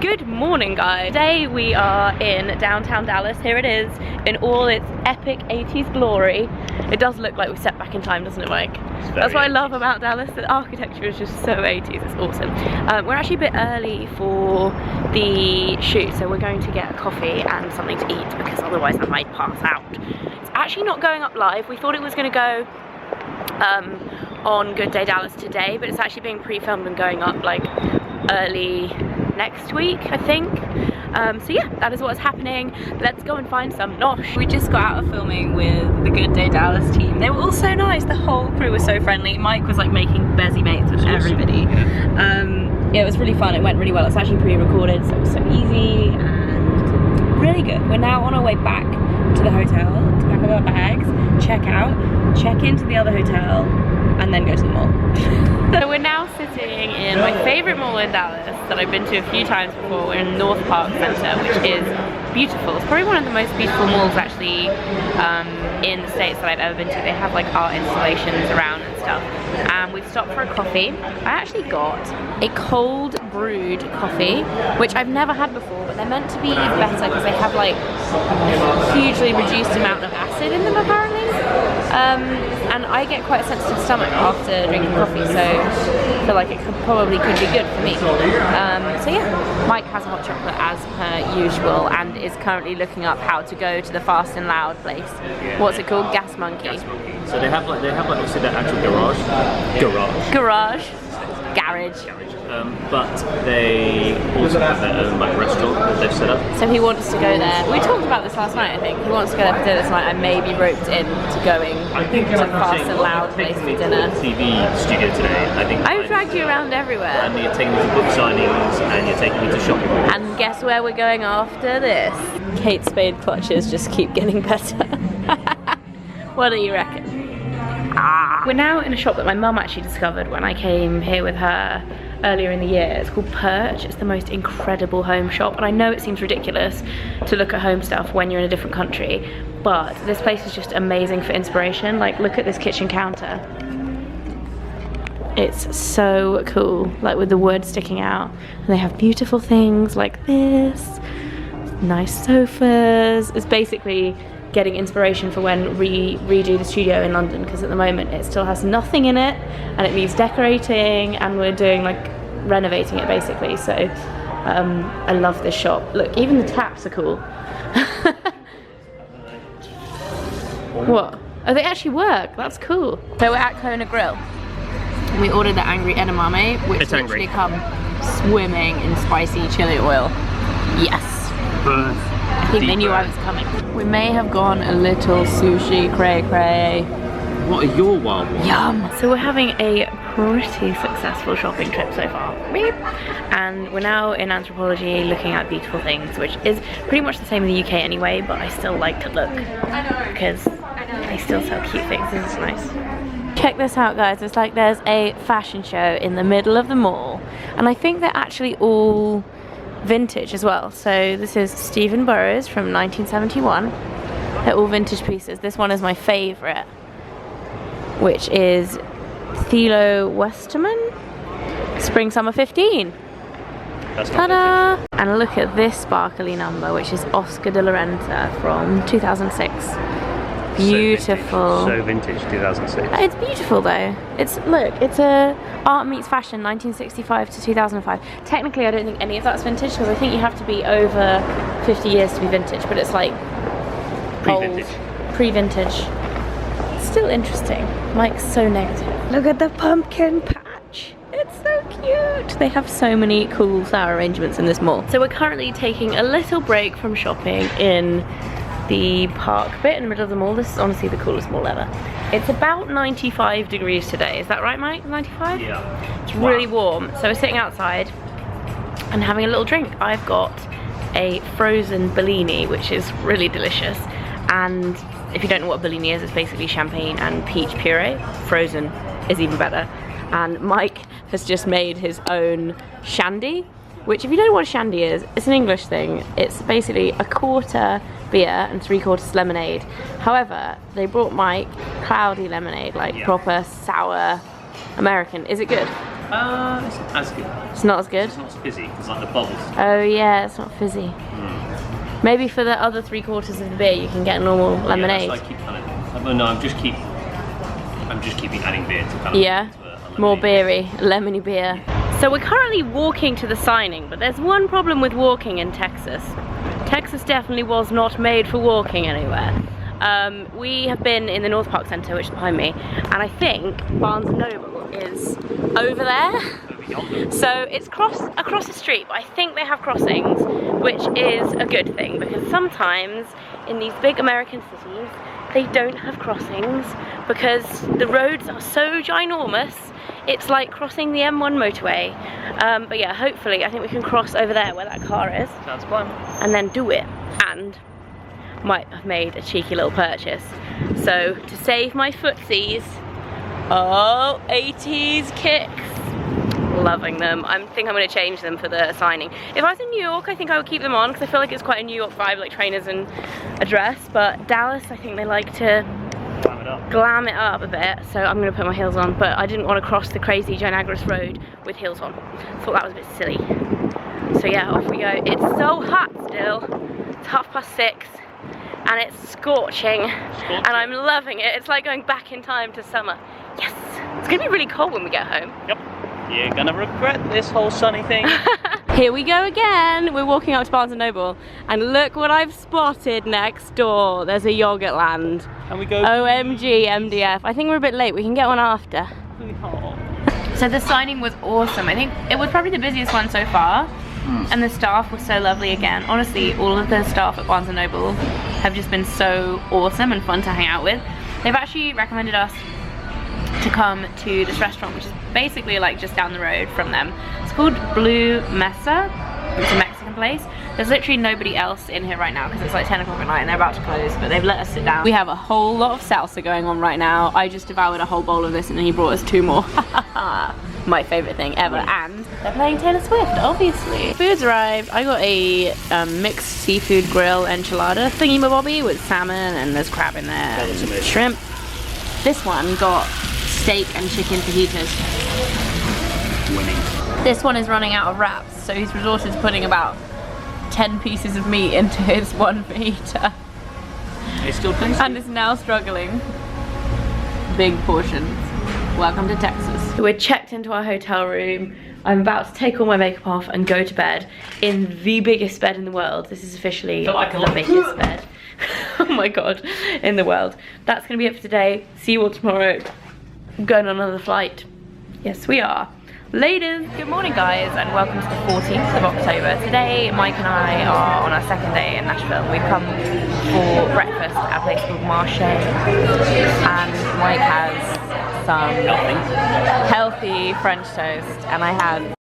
Good morning, guys. Today we are in downtown Dallas. Here it is in all its epic 80s glory. It does look like we stepped back in time, doesn't it, Mike? That's what I love about Dallas. The architecture is just so 80s. It's awesome. We're actually a bit early for the shoot, so we're going to get a coffee and something to eat because otherwise I might pass out. It's actually not going up live. We thought it was going to go on Good Day Dallas today, but it's actually being pre-filmed and going up like early next week, I think. So yeah, that is what's happening. Let's go and find some nosh. We just got out of filming with the Good Day Dallas team. They were all so nice. The whole crew was so friendly. Mike was like making bezzy mates with everybody. Yeah, it was really fun. It went really well. It's actually pre-recorded, so it was so easy and really good. We're now on our way back to the hotel to pack up our bags, check out, check into the other hotel, and then go to the mall. So we're now sitting in my favourite mall in Dallas that I've been to a few times before. We're in NorthPark Center, which is beautiful. It's probably one of the most beautiful malls actually in the States that I've ever been to. They have like art installations around and stuff. And we've stopped for a coffee. I actually got a cold brewed coffee, which I've never had before, but they're meant to be better because they have like a hugely reduced amount of acid in them apparently. And I get quite a sensitive stomach after drinking coffee, so I feel like it probably could be good for me. So yeah, Mike has a hot chocolate as per usual and is currently looking up how to go to the Fast and Loud place. Yeah, what's it called? Gas Monkey. Gas Monkey. So they have like obviously their actual garage, but they also have their own like restaurant that they've set up. So he wants to go there. We talked about this last night, I think. He wants to go there for dinner tonight and maybe roped in to going to the Fast and Loud place for dinner. TV studio today. I think I've dragged you around everywhere. And you're taking me to book signings and you're taking me to shopping malls. And guess where we're going after this? Kate Spade clutches just keep getting better. What do you reckon? We're now in a shop that my mum actually discovered when I came here with her earlier in the year. It's called Perch. It's the most incredible home shop, and I know it seems ridiculous to look at home stuff when you're in a different country, but this place is just amazing for inspiration. Like, look at this kitchen counter. It's so cool, like with the wood sticking out, and they have beautiful things like this, nice sofas. It's basically getting inspiration for when we redo the studio in London, because at the moment it still has nothing in it and it needs decorating, and we're doing like renovating it basically. So I love this shop. Look, even the taps are cool. What? Oh, they actually work. That's cool. So we're at Kona Grill. We ordered the angry edamame, which literally comes swimming in spicy chili oil. Yes. I think they knew I was coming. We may have gone a little sushi cray. What are your wild ones? Yum! So we're having a pretty successful shopping trip so far. Beep. And we're now in Anthropologie looking at beautiful things, which is pretty much the same in the UK anyway, but I still like to look because they still sell cute things. This is nice. Check this out, guys. It's like there's a fashion show in the middle of the mall, and I think they're actually all vintage as well. So this is Stephen Burrows from 1971. They're all vintage pieces. This one is my favorite, which is Thilo Westerman Spring Summer 15. Ta-da! And look at this sparkly number, which is Oscar de la Renta from 2006. Beautiful. So vintage, 2006. It's beautiful though. Look, it's a art meets fashion, 1965 to 2005. Technically, I don't think any of that's vintage because I think you have to be over 50 years to be vintage, but it's like pre-vintage. Pre-vintage. Still interesting. Mike's so negative. Look at the pumpkin patch. It's so cute. They have so many cool flower arrangements in this mall. So we're currently taking a little break from shopping in the park bit in the middle of the mall. This is honestly the coolest mall ever. It's about 95 degrees today. Is that right, Mike? 95? Yeah. It's really warm. So we're sitting outside and having a little drink. I've got a frozen Bellini, which is really delicious. And if you don't know what a Bellini is, it's basically champagne and peach puree. Frozen is even better. And Mike has just made his own shandy, which, if you don't know what a shandy is, it's an English thing. It's basically a quarter beer and 3/4 lemonade. However, they brought Mike cloudy lemonade, like proper sour American. Is it good? It's as good. It's not as good? It's not as fizzy, it's like the bubbles. Oh yeah, it's not fizzy. Maybe for the other 3/4 of the beer you can get normal lemonade. Yeah, that's why I keep kind of, no, I'm just keep adding beer to kind of more beery, lemony beer. So we're currently walking to the signing, but there's one problem with walking in Texas. Texas definitely was not made for walking anywhere. We have been in the NorthPark Centre, which is behind me, and I think Barnes & Noble is over there. So it's across the street, but I think they have crossings, which is a good thing, because sometimes in these big American cities, they don't have crossings because the roads are so ginormous. It's like crossing the M1 motorway. But yeah, hopefully I think we can cross over there where that car is. Sounds fun. And then do it. And might have made a cheeky little purchase. So to save my footsies, oh, 80s kicks. Loving them. I think I'm going to change them for the signing. If I was in New York, I think I would keep them on because I feel like it's quite a New York vibe, like trainers and a dress. But Dallas, I think they like to glam it up a bit. So I'm going to put my heels on. But I didn't want to cross the crazy Gianagrous Road with heels on. Thought that was a bit silly. So yeah, off we go. It's so hot still. It's 6:30. And it's scorching. And I'm loving it. It's like going back in time to summer. Yes! It's going to be really cold when we get home. Yep. You're gonna regret this whole sunny thing. Here we go again. We're walking up to Barnes & Noble and look what I've spotted next door. There's a yogurt land. And we go OMG MDF. I think we're a bit late. We can get one after. So the signing was awesome. I think it was probably the busiest one so far. And the staff was so lovely again. Honestly, all of the staff at Barnes & Noble have just been so awesome and fun to hang out with. They've actually recommended us to come to this restaurant, which is basically like just down the road from them. It's called Blue Mesa. It's a Mexican place. There's literally nobody else in here right now because it's like 10 o'clock at night and they're about to close, but they've let us sit down. We have a whole lot of salsa going on right now. I just devoured a whole bowl of this and then he brought us 2 more. My favorite thing ever. And they're playing Taylor Swift, obviously. Food's arrived. I got a mixed seafood grill enchilada thingy-mabobby with salmon and there's crab in there and shrimp. This one got steak and chicken fajitas. Winning. This one is running out of wraps, so he's resorted to putting about 10 pieces of meat into his one fajita. It's still tasty. And is now struggling. Big portions. Welcome to Texas. We're checked into our hotel room. I'm about to take all my makeup off and go to bed in the biggest bed in the world. This is officially the biggest bed. Oh my god, in the world. That's gonna be it for today. See you all tomorrow. I'm going on another flight. Yes, we are. Later. Good morning, guys, and welcome to the 14th of October. Today, Mike and I are on our second day in Nashville. We've come for breakfast at a place called Marche, and Mike has some healthy French toast, and I had